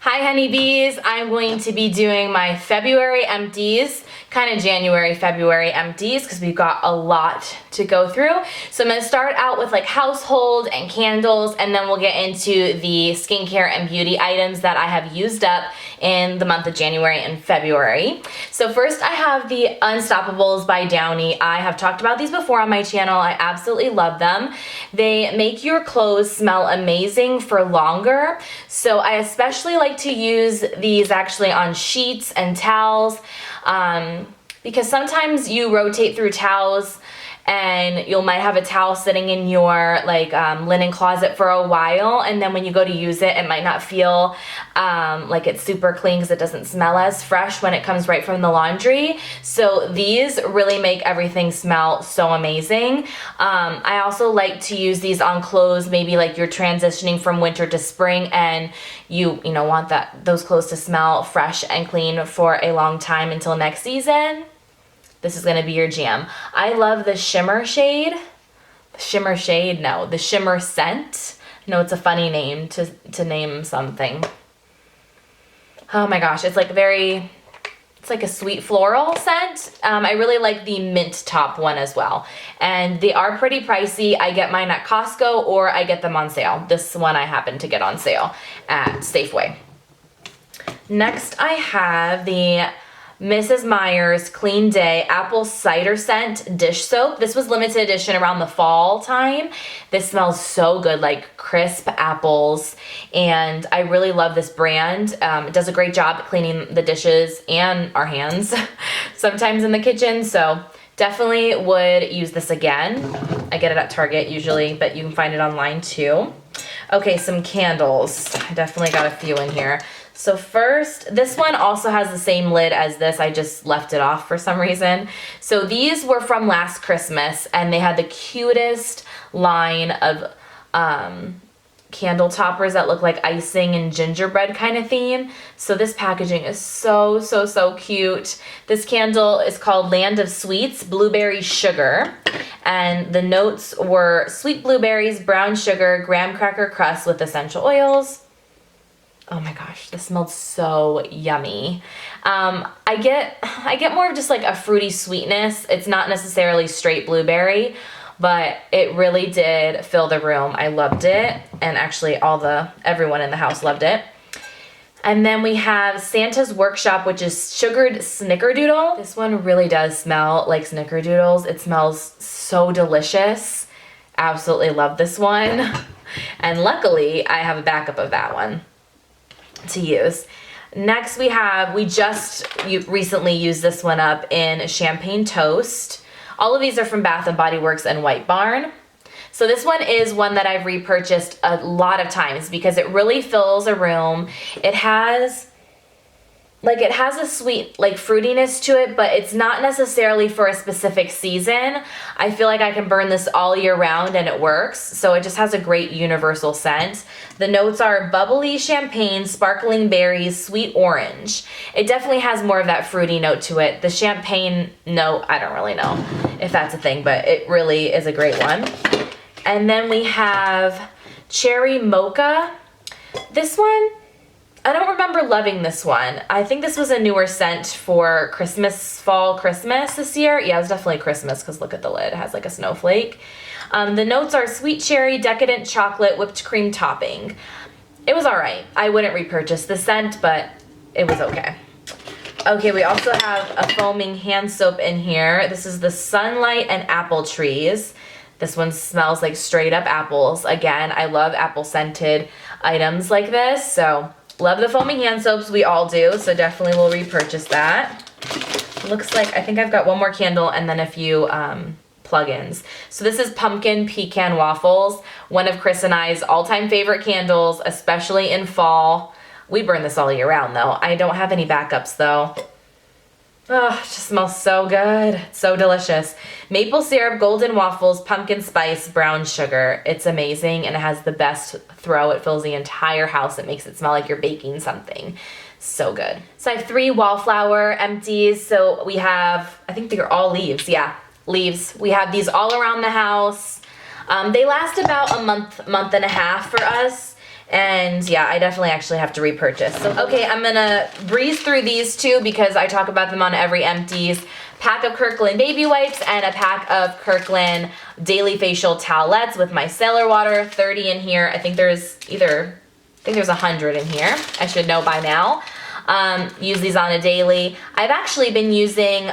Hi honeybees, I'm going to be doing my February empties, kind of January, February empties because we've got a lot to go through. So I'm going to start out with like household and candles, and then we'll get into the skincare and beauty items that I have used up in the month of January and February. So first I have the Unstoppables by Downy. I have talked about these before on my channel. I absolutely love them. They make your clothes smell amazing for longer. So I especially like to use these actually on sheets and towels because sometimes you rotate through towels and you might have a towel sitting in your linen closet for a while, and then when you go to use it, it might not feel like it's super clean because it doesn't smell as fresh when it comes right from the laundry. So these really make everything smell so amazing. I also like to use these on clothes, maybe like you're transitioning from winter to spring and you want those clothes to smell fresh and clean for a long time until next season. This is gonna be your jam. I love the shimmer shade. The shimmer scent. No, it's a funny name to name something. Oh my gosh, it's like a sweet floral scent. I really like the mint top one as well. And they are pretty pricey. I get mine at Costco or I get them on sale. This one I happen to get on sale at Safeway. Next I have the Mrs. Meyer's Clean Day Apple Cider Scent Dish Soap. This was limited edition around the fall time. This smells so good, like crisp apples, and I really love this brand. It does a great job at cleaning the dishes and our hands sometimes in the kitchen, so definitely would use this again. I get it at Target usually, but you can find it online too. Okay, some candles. I definitely got a few in here. So first, this one also has the same lid as this. I just left it off for some reason. So these were from last Christmas, and they had the cutest line of candle toppers that look like icing and gingerbread kind of theme. So this packaging is so, so, so cute. This candle is called Land of Sweets Blueberry Sugar. And the notes were sweet blueberries, brown sugar, graham cracker crust with essential oils. Oh my gosh, this smelled so yummy. I get more of just like a fruity sweetness. It's not necessarily straight blueberry, but it really did fill the room. I loved it, and actually everyone in the house loved it. And then we have Santa's Workshop, which is sugared snickerdoodle. This one really does smell like snickerdoodles. It smells so delicious. Absolutely love this one. And luckily, I have a backup of that one to use. Next we just recently used this one up in Champagne Toast. All of these are from Bath & Body Works and White Barn. So this one is one that I've repurchased a lot of times because it really fills a room. It has a sweet fruitiness to it, but it's not necessarily for a specific season. I feel like I can burn this all year round and it works. So it just has a great universal scent. The notes are bubbly champagne, sparkling berries, sweet orange. It definitely has more of that fruity note to it. The champagne note, I don't really know if that's a thing, but it really is a great one. And then we have cherry mocha. This one, I don't remember loving this one. I think this was a newer scent for fall Christmas this year. Yeah, it was definitely Christmas because look at the lid. It has like a snowflake. The notes are sweet cherry, decadent chocolate, whipped cream topping. It was all right. I wouldn't repurchase the scent, but it was okay. Okay, we also have a foaming hand soap in here. This is the Sunlight and Apple Trees. This one smells like straight up apples. Again, I love apple scented items like this, so love the foaming hand soaps. We all do, so definitely will repurchase that. Looks like I think I've got one more candle and then a few plug-ins. So this is Pumpkin Pecan Waffles, one of Chris and I's all-time favorite candles, especially in fall. We burn this all year round though. I don't have any backups though. Oh, it just smells so good. It's so delicious. Maple syrup, golden waffles, pumpkin spice, brown sugar. It's amazing, and it has the best throw. It fills the entire house. It makes it smell like you're baking something. So good. So I have 3 wallflower empties. So we have, I think they're all leaves. Yeah, leaves. We have these all around the house. They last about a month and a half for us. And yeah, I definitely actually have to repurchase. So, okay, I'm gonna breeze through these two because I talk about them on every Empties. Pack of Kirkland baby wipes and a pack of Kirkland daily facial towelettes with micellar water, 30 in here. I think there's 100 in here. I should know by now. Use these on a daily. I've actually been using,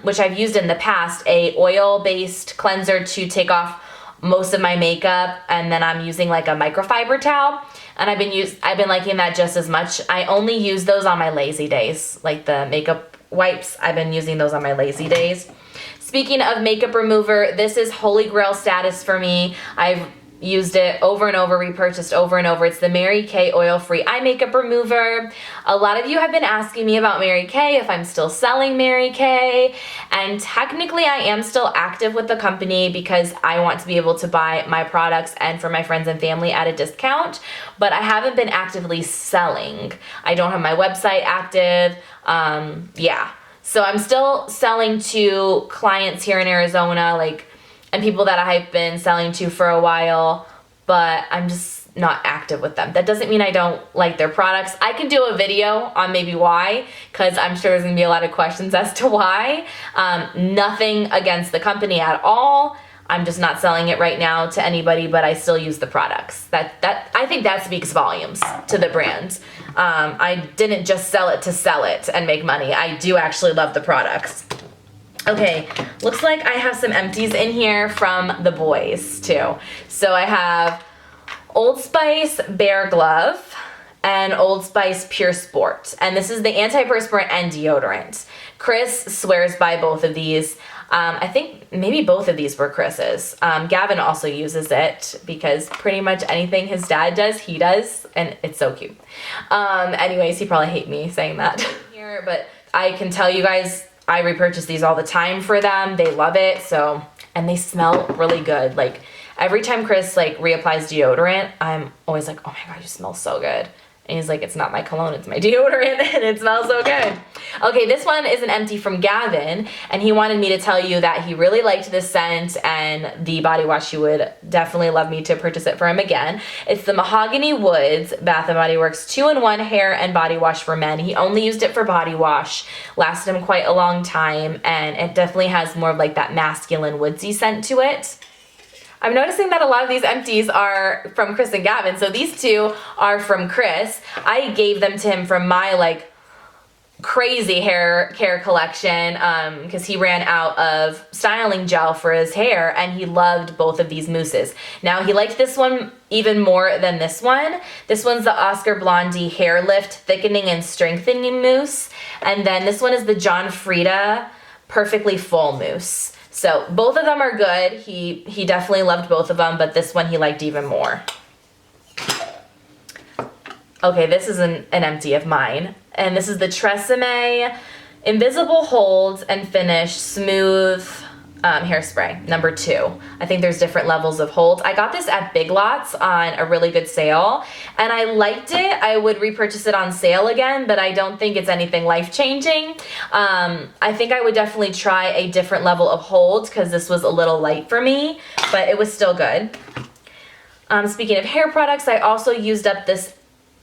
which I've used in the past, a oil-based cleanser to take off most of my makeup, and then I'm using like a microfiber towel, and I've been liking that just as much. I only use those on my lazy days, like the makeup wipes. I've been using those on my lazy days. Speaking of makeup remover, this is holy grail status for me. I've used it over and over, repurchased over and over. It's the Mary Kay oil-free eye makeup remover. A lot of you have been asking me about Mary Kay, if I'm still selling Mary Kay, and technically I am still active with the company because I want to be able to buy my products and for my friends and family at a discount, but I haven't been actively selling. I don't have my website active, yeah. So I'm still selling to clients here in Arizona, and people that I've been selling to for a while, but I'm just not active with them. That doesn't mean I don't like their products. I can do a video on maybe why, because I'm sure there's gonna be a lot of questions as to why. Nothing against the company at all. I'm just not selling it right now to anybody, but I still use the products. I think that speaks volumes to the brand. I didn't just sell it to sell it and make money. I do actually love the products. Okay, looks like I have some Empties in here from the boys too. So I have Old Spice Bear Glove and Old Spice Pure Sport. And this is the antiperspirant and deodorant. Chris swears by both of these. I think maybe both of these were Chris's. Gavin also uses it because pretty much anything his dad does, he does, and it's so cute. Anyways, he probably hate me saying that here, but I can tell you guys, I repurchase these all the time for them. They love it, and they smell really good. Like, every time Chris, reapplies deodorant, I'm always like, oh my God, you smell so good. And he's like, it's not my cologne, it's my deodorant, and it smells so good. Okay, this one is an Empty from Gavin, and he wanted me to tell you that he really liked this scent and the body wash. He would definitely love me to purchase it for him again. It's the Mahogany Woods Bath & Body Works 2-in-1 hair and body wash for men. He only used it for body wash, lasted him quite a long time, and it definitely has more of that masculine woodsy scent to it. I'm noticing that a lot of these Empties are from Chris and Gavin, so these two are from Chris. I gave them to him from my crazy hair care collection because he ran out of styling gel for his hair, and he loved both of these mousses. Now, he liked this one even more than this one. This one's the Oscar Blondie Hair Lift Thickening and Strengthening Mousse, and then this one is the John Frieda Perfectly Full Mousse. So both of them are good. He definitely loved both of them, but this one he liked even more. Okay, this is an Empty of mine. And this is the Tresemme Invisible Hold and Finish Smooth Hairspray, number 2. I think there's different levels of hold. I got this at Big Lots on a really good sale, and I liked it. I would repurchase it on sale again, but I don't think it's anything life-changing. I think I would definitely try a different level of hold because this was a little light for me, but it was still good. Speaking of hair products, I also used up this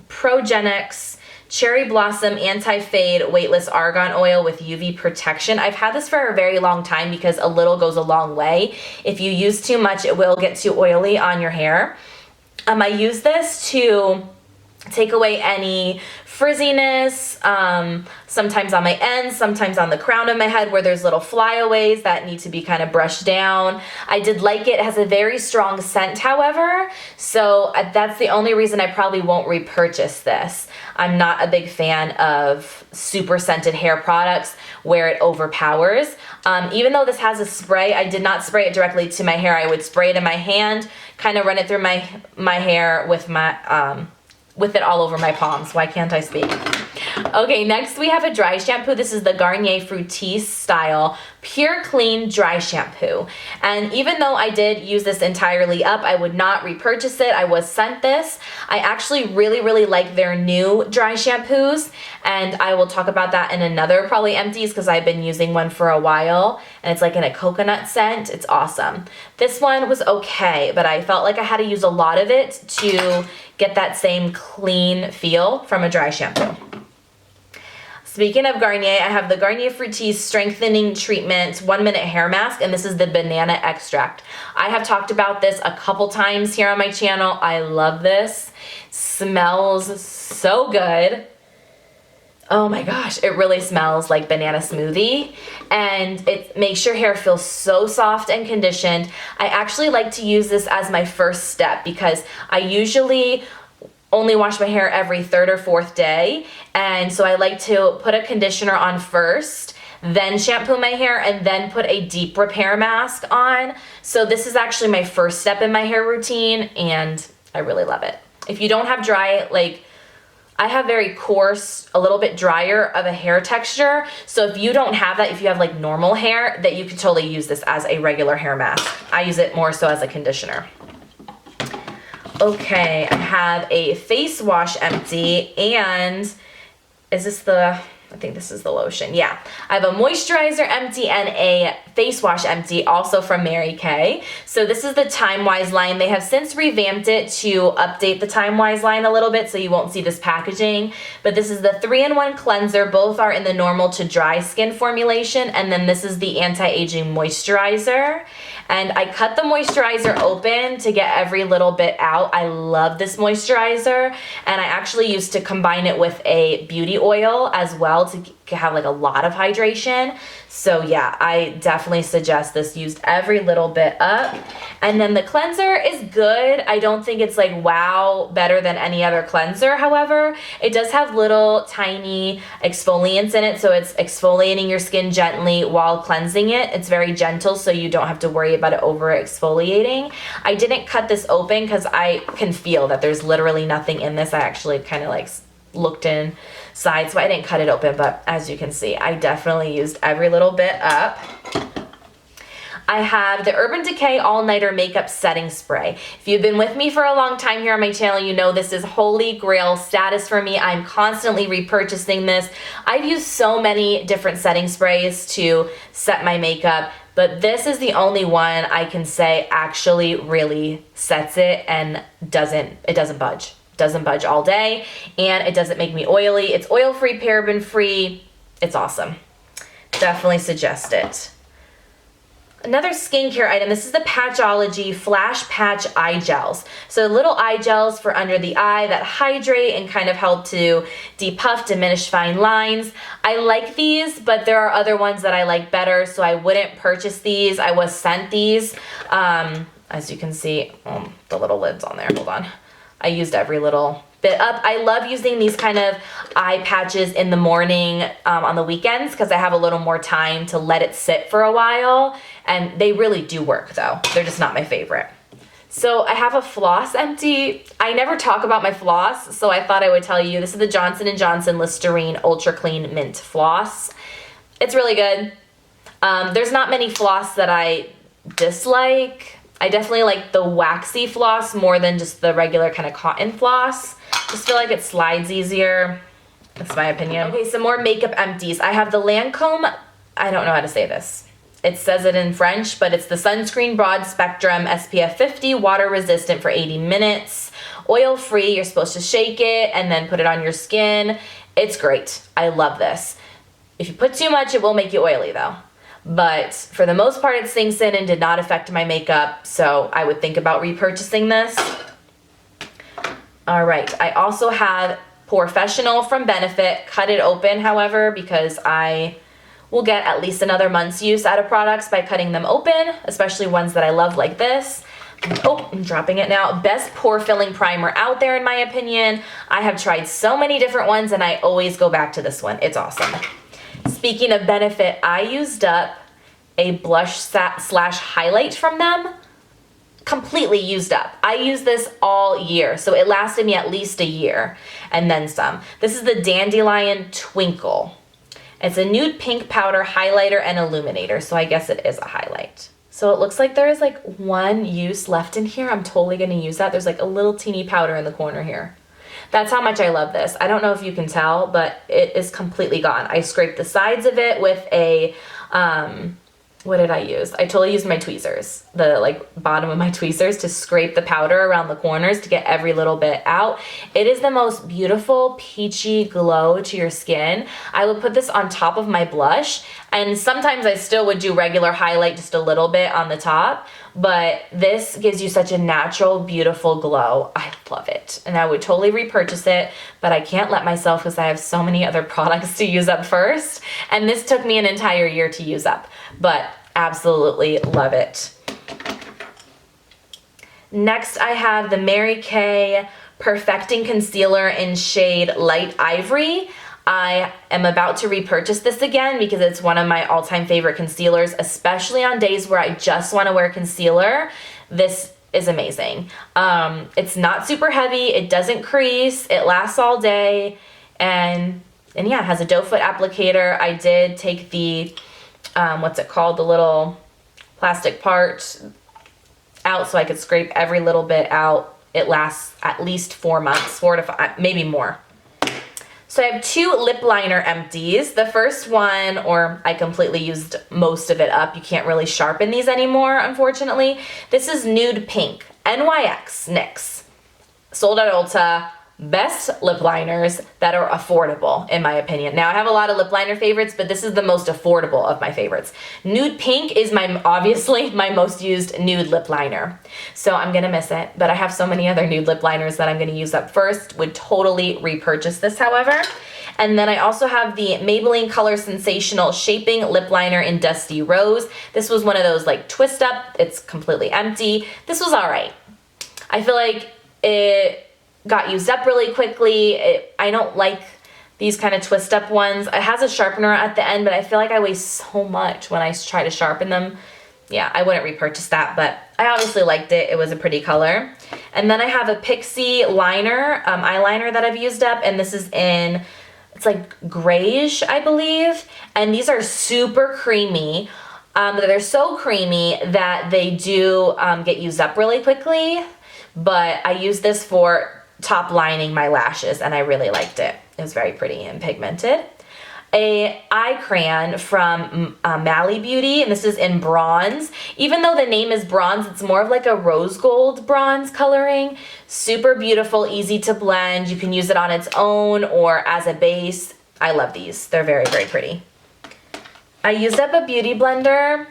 Progenex Cherry Blossom Anti-Fade Weightless Argan Oil with UV Protection. I've had this for a very long time because a little goes a long way. If you use too much, it will get too oily on your hair. I use this to take away any frizziness, sometimes on my ends, sometimes on the crown of my head where there's little flyaways that need to be kind of brushed down. I did like it. It has a very strong scent, however, so that's the only reason I probably won't repurchase this. I'm not a big fan of super scented hair products where it overpowers. Even though this has a spray, I did not spray it directly to my hair. I would spray it in my hand, kind of run it through my hair with it all over my palms. Why can't I speak? Okay, next we have a dry shampoo. This is the Garnier Fructis style Pure Clean Dry Shampoo. And even though I did use this entirely up, I would not repurchase it. I was sent this. I actually really like their new dry shampoos, and I will talk about that in another probably empties because I've been using one for a while, and it's like in a coconut scent. It's awesome. This one was okay, but I felt like I had to use a lot of it to get that same clean feel from a dry shampoo. Speaking of Garnier, I have the Garnier Fructis Strengthening Treatment 1 Minute Hair Mask, and this is the banana extract. I have talked about this a couple times here on my channel. I love this. Smells so good. Oh my gosh, it really smells like banana smoothie, and it makes your hair feel so soft and conditioned. I actually like to use this as my first step because I usually only wash my hair every third or fourth day, and so I like to put a conditioner on first, then shampoo my hair, and then put a deep repair mask on. So this is actually my first step in my hair routine, and I really love it. If you don't have dry, like I have very coarse, a little bit drier of a hair texture, so if you don't have that, if you have like normal hair, that you could totally use this as a regular hair mask. I use it more so as a conditioner. Okay, I have a face wash empty, and is this the, I think this is the lotion, yeah. I have a moisturizer empty and a face wash empty, also from Mary Kay. So this is the Time Wise line. They have since revamped it to update the Time Wise line a little bit, so you won't see this packaging. But this is the 3-in-1 cleanser. Both are in the normal to dry skin formulation, and then this is the anti-aging moisturizer. And I cut the moisturizer open to get every little bit out. I love this moisturizer, and I actually used to combine it with a beauty oil as well to have like a lot of hydration. So yeah, I definitely suggest this used every little bit up. And then the cleanser is good. I don't think it's like wow better than any other cleanser. However, it does have little tiny exfoliants in it, so it's exfoliating your skin gently while cleansing it. It's very gentle, so you don't have to worry about it over exfoliating. I didn't cut this open because I can feel that there's literally nothing in this. I actually kind of like looked inside, so I didn't cut it open, but as you can see, I definitely used every little bit up. I have the Urban Decay All-Nighter Makeup Setting Spray. If you've been with me for a long time here on my channel, you know this is holy grail status for me. I'm constantly repurchasing this. I've used so many different setting sprays to set my makeup, but this is the only one I can say actually really sets it and it doesn't budge. Doesn't budge all day, and it doesn't make me oily. It's oil-free, paraben-free. It's awesome. Definitely suggest it. Another skincare item, this is the Patchology Flash Patch Eye Gels. So little eye gels for under the eye that hydrate and kind of help to depuff, diminish fine lines. I like these, but there are other ones that I like better, so I wouldn't purchase these. I was sent these. As you can see, the little lid's on there, hold on. I used every little bit up. I love using these kind of eye patches in the morning on the weekends because I have a little more time to let it sit for a while, and they really do work though. They're just not my favorite. So I have a floss empty. I never talk about my floss, so I thought I would tell you. This is the Johnson & Johnson Listerine Ultra Clean Mint Floss. It's really good. There's not many floss that I dislike. I definitely like the waxy floss more than just the regular kind of cotton floss. Just feel like it slides easier. That's my opinion. Okay, some more makeup empties. I have the Lancome, I don't know how to say this. It says it in French, but it's the Sunscreen Broad Spectrum SPF 50, water resistant for 80 minutes. Oil free, you're supposed to shake it and then put it on your skin. It's great. I love this. If you put too much, it will make you oily though. But for the most part, it sinks in and did not affect my makeup, so I would think about repurchasing this. All right, I also have Professional from Benefit. Cut it open, however, because I will get at least another month's use out of products by cutting them open, especially ones that I love like this. Oh, I'm dropping it now. Best pore filling primer out there in my opinion. I have tried so many different ones and I always go back to this one. It's awesome. Speaking of Benefit, I used up a blush slash highlight from them. completely used up. I use this all year, so it lasted me at least a year and then some. This is the Dandelion Twinkle. It's a nude pink powder highlighter and illuminator, so I guess it is a highlight. So it looks like there is like one use left in here. I'm totally gonna use that. There's like a little teeny powder in the corner here. That's how much I love this. I don't know if you can tell, but it is completely gone. I scraped the sides of it with a, what did I use? I totally used my tweezers, the like bottom of my tweezers to scrape the powder around the corners to get every little bit out. It is the most beautiful peachy glow to your skin. I would put this on top of my blush, and sometimes I still would do regular highlight just a little bit on the top, but this gives you such a natural, beautiful glow. I love it, and I would totally repurchase it, but I can't let myself because I have so many other products to use up first, and this took me an entire year to use up, but absolutely love it. Next, I have the Mary Kay Perfecting Concealer in shade Light Ivory. I am about to repurchase this again because it's one of my all-time favorite concealers, especially on days where I just want to wear concealer. This is amazing. It's not super heavy, it doesn't crease, it lasts all day, and yeah, it has a doe foot applicator. I did take the, what's it called, the little plastic part out so I could scrape every little bit out. It lasts at least 4 months, 4 to 5, maybe more. So I have 2 lip liner empties. The first one, or I completely used most of it up. You can't really sharpen these anymore, unfortunately. This is Nude Pink, NYX, NYX. Sold at Ulta. Best lip liners that are affordable, in my opinion. Now, I have a lot of lip liner favorites, but this is the most affordable of my favorites. Nude Pink is obviously my most used nude lip liner. So I'm gonna miss it, but I have so many other nude lip liners that I'm gonna use up first. Would totally repurchase this, however. And then I also have the Maybelline Color Sensational Shaping Lip Liner in Dusty Rose. This was one of those like twist up. It's completely empty. This was all right. I feel like it got used up really quickly. I don't like these kind of twist up ones. It has a sharpener at the end, but I feel like I waste so much when I try to sharpen them. Yeah, I wouldn't repurchase that, but I obviously liked it. It was a pretty color. And then I have a Pixie liner, eyeliner that I've used up, and this is in, it's like grayish, I believe. And these are super creamy. They're so creamy that they do get used up really quickly, but I use this for top lining my lashes, and I really liked it. It was very pretty and pigmented. A eye crayon from Mally Beauty, and this is in bronze. Even though the name is bronze, it's more of like a rose gold bronze coloring. Super beautiful, easy to blend. You can use it on its own or as a base. I love these. They're very, very pretty. I used up a beauty blender.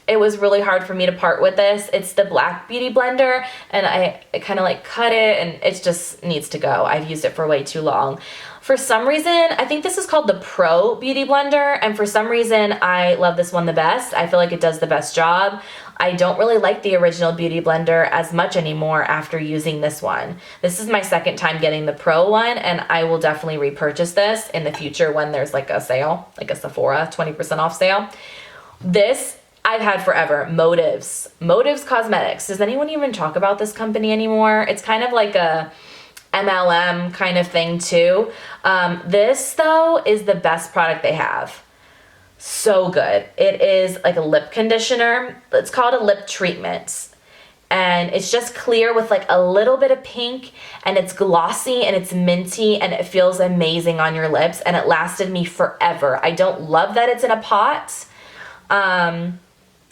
It was really hard for me to part with this. It's the black beauty blender, and I kind of like cut it, and it just needs to go. I've used it for way too long. For some reason, I think this is called the Pro Beauty Blender, and for some reason, I love this one the best. I feel like it does the best job. I don't really like the original Beauty Blender as much anymore after using this one. This is my second time getting the Pro one, and I will definitely repurchase this in the future when there's like a sale, like a Sephora 20% off sale. This I've had forever. Motives Cosmetics. Does anyone even talk about this company anymore? It's kind of like a MLM kind of thing too. This though is the best product they have. So good. It is like a lip conditioner. It's called a lip treatment. And it's just clear with like a little bit of pink, and it's glossy and it's minty, and it feels amazing on your lips, and it lasted me forever. I don't love that it's in a pot.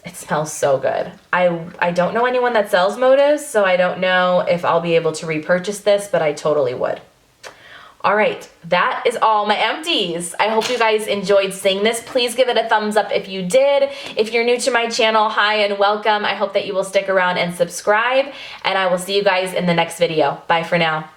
It smells so good. I don't know anyone that sells Motives, so I don't know if I'll be able to repurchase this, but I totally would. All right, that is all my empties. I hope you guys enjoyed seeing this. Please give it a thumbs up if you did. If you're new to my channel, hi and welcome. I hope that you will stick around and subscribe, and I will see you guys in the next video. Bye for now.